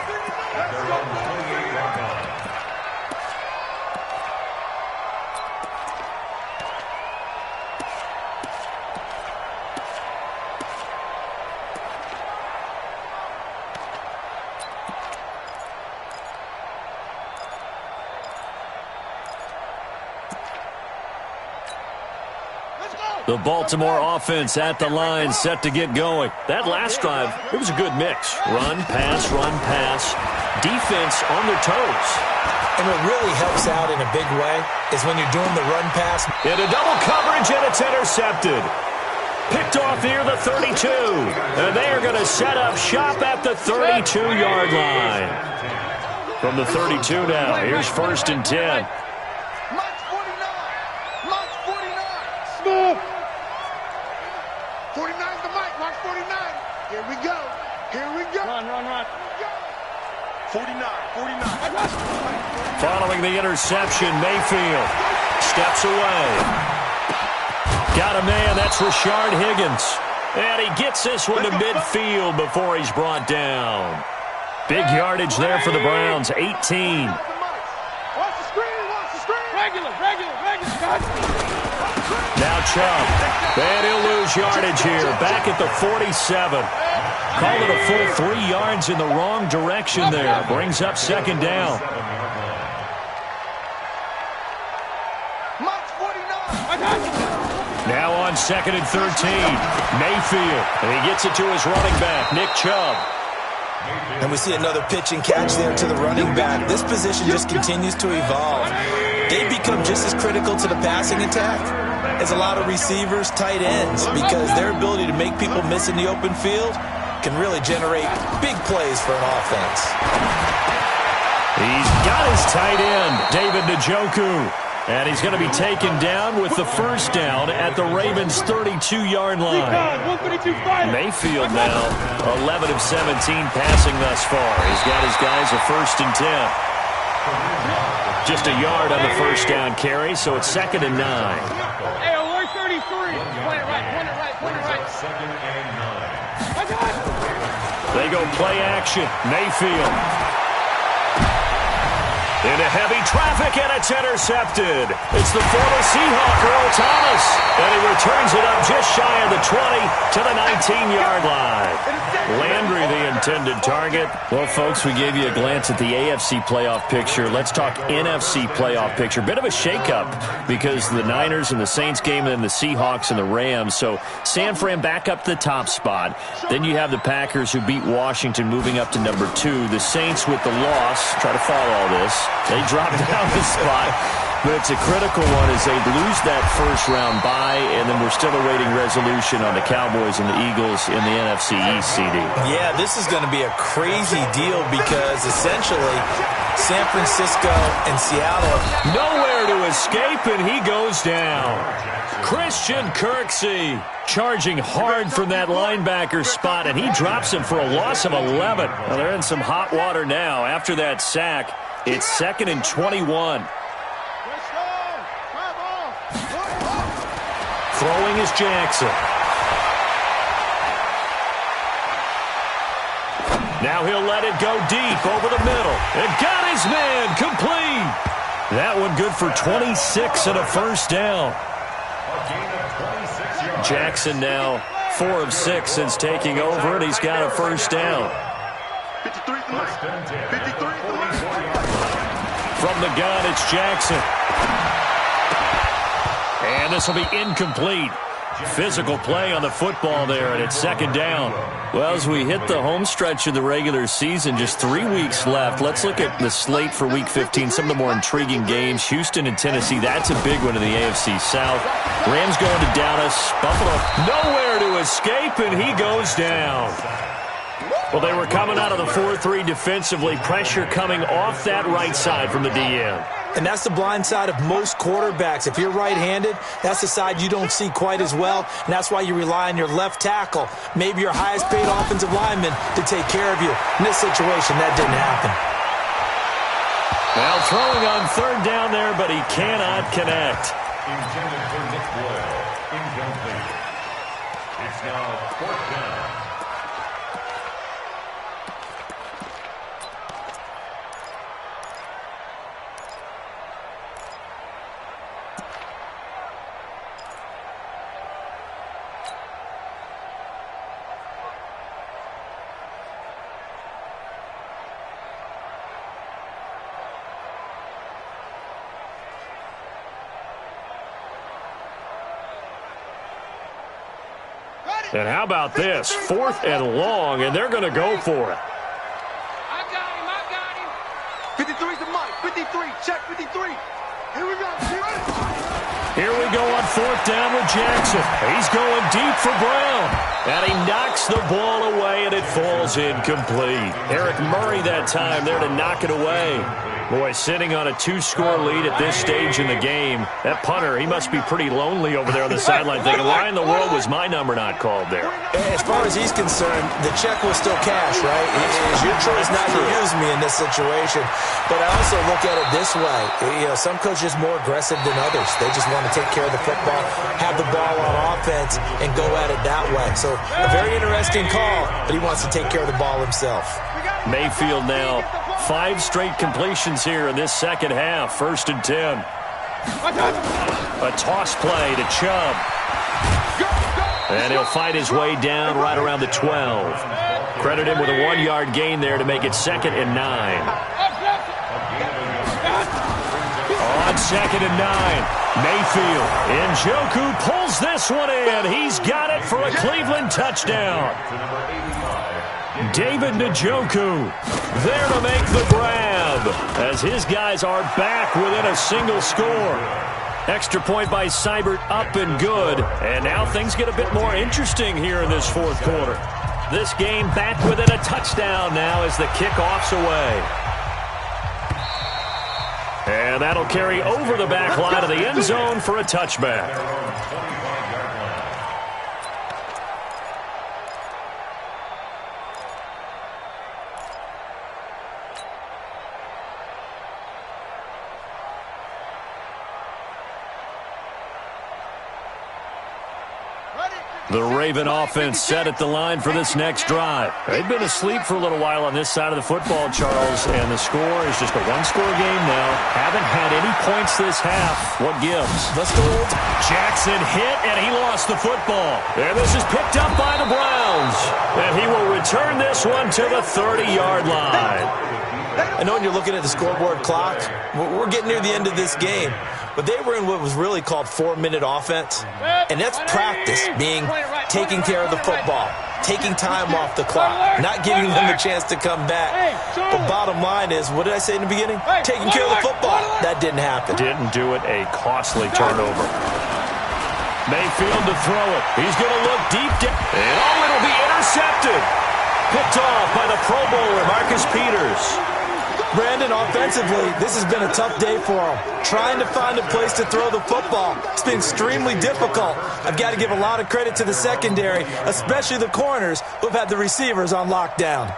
The Baltimore offense at the line, set to get going. That last drive, it was a good mix. Run, pass, defense on their toes. And what really helps out in a big way is when you're doing the run pass. Into double coverage, and it's intercepted. Picked off near the 32. And they are going to set up shop at the 32-yard line. From the 32 now, here's 1st and 10. March 49. 49's the mic. March 49. Here we go. Run. 49. Following the interception, Mayfield steps away. Got a man, that's Rashard Higgins. And he gets this one to midfield before he's brought down. Big yardage there for the Browns, 18. Watch the screen. Regular. Now Chubb. And he'll lose yardage here. Back at the 47. Call it a full 3 yards in the wrong direction there. Brings up 2nd down. Now on 2nd and 13. Mayfield. And he gets it to his running back, Nick Chubb. And we see another pitch and catch there to the running back. This position just continues to evolve. They become just as critical to the passing attack as a lot of receivers, tight ends, because their ability to make people miss in the open field can really generate big plays for an offense. He's got his tight end, David Njoku. And he's going to be taken down with the 1st down at the Ravens' 32-yard line. Mayfield now 11 of 17 passing thus far. He's got his guys a 1st and 10. Just a yard on the 1st down carry, so it's 2nd and 9. Hey, alert 33. Point it right. 2nd and 9. They go play action. Mayfield. Into heavy traffic, and it's intercepted. It's the former Seahawk, Earl Thomas. And he returns it up just shy of the 20 to the 19-yard line. Landry, the intended target. Well, folks, we gave you a glance at the AFC playoff picture. Let's talk NFC playoff picture. Bit of a shakeup because the Niners and the Saints game and then the Seahawks and the Rams. So San Fran back up to the top spot. Then you have the Packers who beat Washington moving up to number 2. The Saints with the loss. Try to follow all this. They drop down the spot, but it's a critical one as they lose that first-round bye, and then we're still awaiting resolution on the Cowboys and the Eagles in the NFC East, CD. Yeah, this is going to be a crazy deal because essentially San Francisco and Seattle. Nowhere to escape, and he goes down. Christian Kirksey charging hard from that linebacker spot, and he drops him for a loss of 11. Well, they're in some hot water now after that sack. It's 2nd and 21. Throwing is Jackson. Now he'll let it go deep over the middle. And got his man complete. That one good for 26 and a 1st down. Jackson now 4 of 6 since taking over, and he's got a first down. 53 the Mike. 53 the Mike. From the gun, it's Jackson. And this will be incomplete. Physical play on the football there, and it's second down. Well, as we hit the home stretch of the regular season, just 3 weeks left. Let's look at the slate for Week 15, some of the more intriguing games. Houston and Tennessee, that's a big one in the AFC South. Rams going to Dallas. Buffalo nowhere to escape, and he goes down. Well, they were coming out of the 4-3 defensively. Pressure coming off that right side from the DN. And that's the blind side of most quarterbacks. If you're right-handed, that's the side you don't see quite as well, and that's why you rely on your left tackle, maybe your highest-paid offensive lineman, to take care of you. In this situation, that didn't happen. Well, throwing on third down there, but he cannot connect. Intended for Nick Boyle. Incomplete. It's now fourth down. And how about this? 4th and long, and they're going to go for it. I got him. 53's the Mike. 53. Check 53. Here we go. Here we go on 4th down with Jackson. He's going deep for Brown. And he knocks the ball away, and it falls incomplete. Eric Murray that time there to knock it away. Boy, sitting on a 2-score lead at this stage in the game. That punter, he must be pretty lonely over there on the sideline thinking, why in the world was my number not called there? As far as he's concerned, the check was still cash, right? It's your choice not to use me in this situation. But I also look at it this way. You know, some coaches are more aggressive than others. They just want to take care of the football, have the ball on offense, and go at it that way. So a very interesting call, but he wants to take care of the ball himself. Mayfield now, 5 straight completions here in this second half. 1st and 10. A toss play to Chubb. And he'll fight his way down right around the 12. Credit him with a 1-yard gain there to make it 2nd and 9. On 2nd and 9, Mayfield. Njoku pulls this one in. He's got it for a Cleveland touchdown. David Njoku there to make the grab as his guys are back within a single score. Extra point by Seibert up and good. And now things get a bit more interesting here in this 4th quarter. This game back within a touchdown now as the kickoff's away. And that'll carry over the back line of the end zone for a touchback. The Raven offense set at the line for this next drive. They've been asleep for a little while on this side of the football, Charles, and the score is just a 1-score game now. Haven't had any points this half. What gives? Let's go. Jackson hit, and he lost the football. And this is picked up by the Browns. And he will return this one to the 30-yard line. I know when you're looking at the scoreboard clock, we're getting near the end of this game. But they were in what was really called 4-minute offense. And that's practice, being taking care of the football, taking time off the clock, not giving them a chance to come back. But bottom line is, what did I say in the beginning? Taking care of the football. That didn't happen. Didn't do it. A costly turnover. Mayfield to throw it. He's going to look deep down. And it'll be intercepted. Picked off by the Pro Bowler, Marcus Peters. Brandon, offensively, this has been a tough day for him. Trying to find a place to throw the football. It's been extremely difficult. I've got to give a lot of credit to the secondary, especially the corners who've had the receivers on lockdown.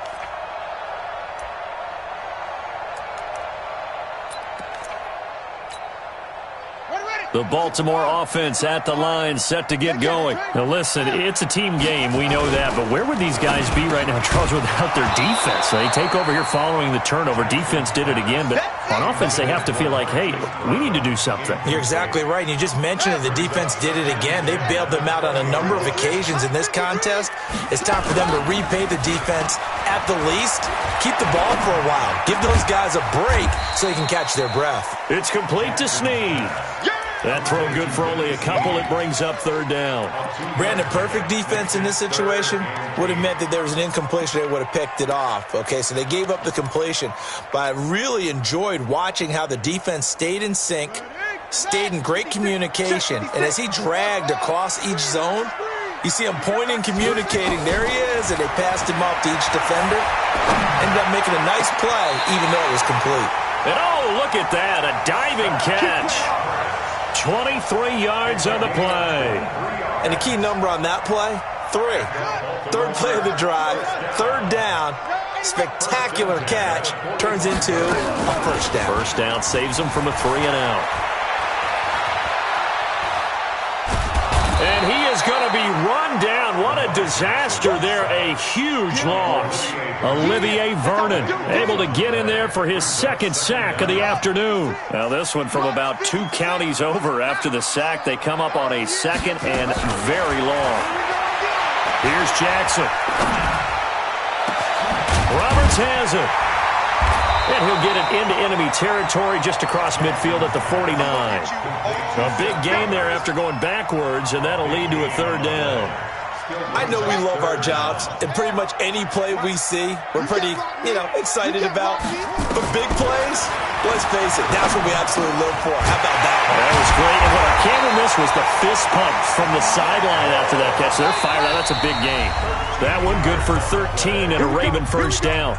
Ready, ready. The Baltimore offense at the line, set to get going. Now listen, it's a team game, we know that, but where would these guys be right now, Charles, without their defense? They take over here following the turnover. Defense did it again, but on offense they have to feel like, hey, we need to do something. You're exactly right. You just mentioned it. The defense did it again. They bailed them out on a number of occasions in this contest. It's time for them to repay the defense at the least. Keep the ball for a while. Give those guys a break so they can catch their breath. It's complete to Snead. That throw good for only a couple. It brings up third down. Brandon, perfect defense in this situation would have meant that there was an incompletion. They would have picked it off. Okay, so they gave up the completion. But I really enjoyed watching how the defense stayed in sync, stayed in great communication. And as he dragged across each zone, you see him pointing, communicating. There he is, and they passed him up to each defender. Ended up making a nice play, even though it was complete. And oh, look at that, a diving catch. 23 yards on the play. And the key number on that play, 3. Third play of the drive, third down, spectacular catch, turns into a first down. First down saves them from a 3-and-out. And he is going to be run down. What a disaster there. A huge loss. Olivier Vernon able to get in there for his second sack of the afternoon. Now this one from about 2 counties over. After the sack, they come up on a second and very long. Here's Jackson. Roberts has it. And he'll get it into enemy territory just across midfield at the 49. A big gain there after going backwards, and that'll lead to a third down. I know we love our jobs, and pretty much any play we see, we're pretty, excited about. But big plays, let's face it, that's what we absolutely live for. How about that one? That was great, and what I can't miss was the fist pump from the sideline after that catch. They're fired out. That's a big gain. That one good for 13 and a Raven first down.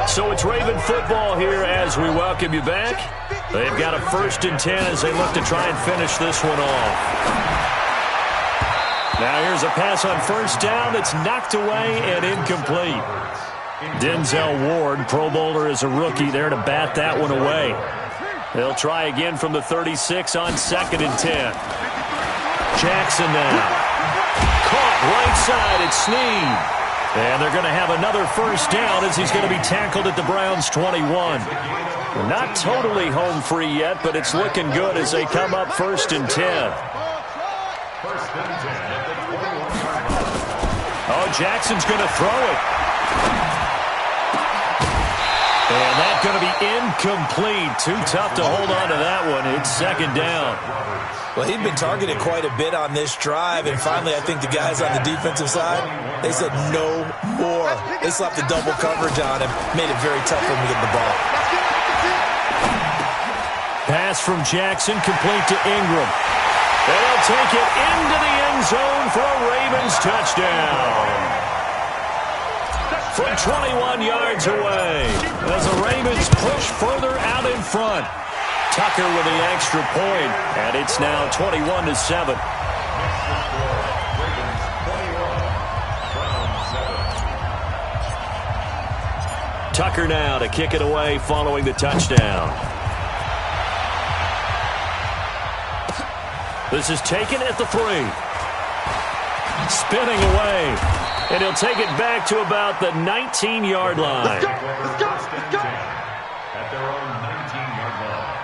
So it's Raven football here as we welcome you back. They've got a 1st and 10 as they look to try and finish this one off. Now here's a pass on first down that's knocked away and incomplete. Denzel Ward, Pro Bowler as a rookie, there to bat that one away. They'll try again from the 36 on 2nd and 10. Jackson now. Caught right side at Snead. And they're going to have another first down as he's going to be tackled at the Browns' 21. Not totally home free yet, but it's looking good as they come up 1st and 10. Oh, Jackson's going to throw it. And that's going to be incomplete. Too tough to hold on to that one. It's 2nd down. Well, he'd been targeted quite a bit on this drive, and finally I think the guys on the defensive side, they said no more. They slapped the double coverage on him, made it very tough for him to get the ball. Pass from Jackson, complete to Ingram. And he'll take it into the end zone for a Ravens touchdown. From 21 yards away, as the Ravens push further out in front. Tucker with the extra point, and it's now 21-7. Tucker now to kick it away following the touchdown. This is taken at the 3. Spinning away, and he'll take it back to about the 19-yard line. Let's go! At their own 19-yard line.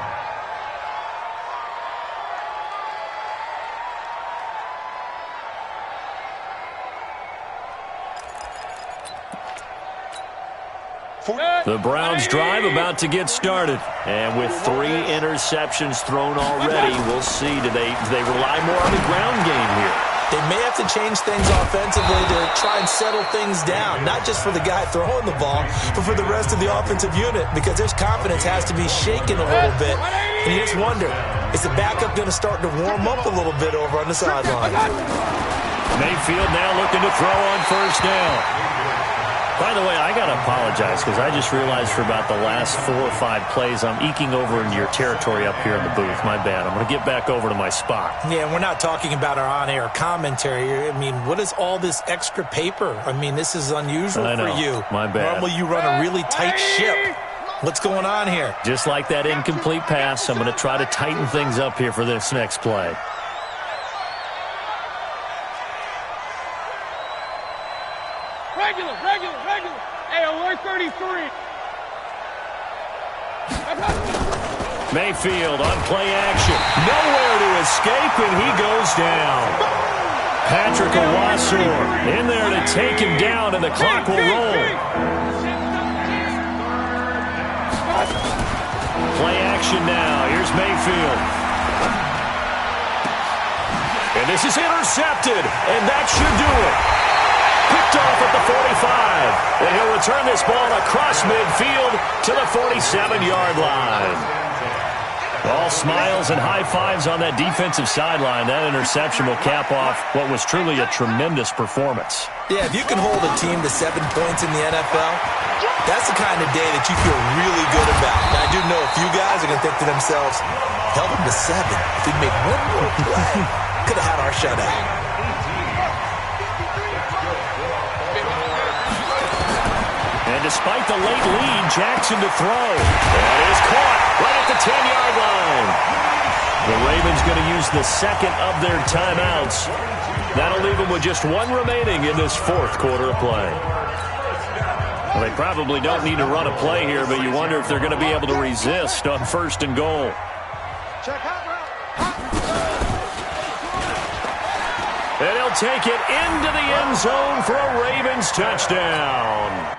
The Browns drive about to get started. And with 3 interceptions thrown already, we'll see. Do they rely more on the ground game here? They may have to change things offensively to try and settle things down, not just for the guy throwing the ball, but for the rest of the offensive unit, because their confidence has to be shaken a little bit. And you just wonder, is the backup going to start to warm up a little bit over on the sideline? Mayfield now looking to throw on first down. By the way, I got to apologize because I just realized for about the last 4 or 5 plays I'm eking over into your territory up here in the booth. My bad. I'm going to get back over to my spot. Yeah, we're not talking about our on-air commentary. I mean, what is all this extra paper? I mean, this is unusual for you. My bad. Normally you run a really tight ship. What's going on here? Just like that incomplete pass, I'm going to try to tighten things up here for this next play. Regular. Hey, alert 33. Mayfield on play action. Nowhere to escape, and he goes down. Patrick Owasor in there to take him down, and the clock will roll. Play action now. Here's Mayfield. And this is intercepted, and that should do it. Picked off at the 45. And he'll return this ball across midfield to the 47-yard line. All smiles and high fives on that defensive sideline. That interception will cap off what was truly a tremendous performance. Yeah, if you can hold a team to 7 points in the NFL, that's the kind of day that you feel really good about. And I do know a few guys are going to think to themselves, held them to 7. If we'd make one more play, could have had our shutout. And despite the late lead, Jackson to throw. That is caught right at the 10-yard line. The Ravens going to use the second of their timeouts. That'll leave them with just one remaining in this fourth quarter of play. Well, they probably don't need to run a play here, but you wonder if they're going to be able to resist on first and goal. And he'll take it into the end zone for a Ravens touchdown.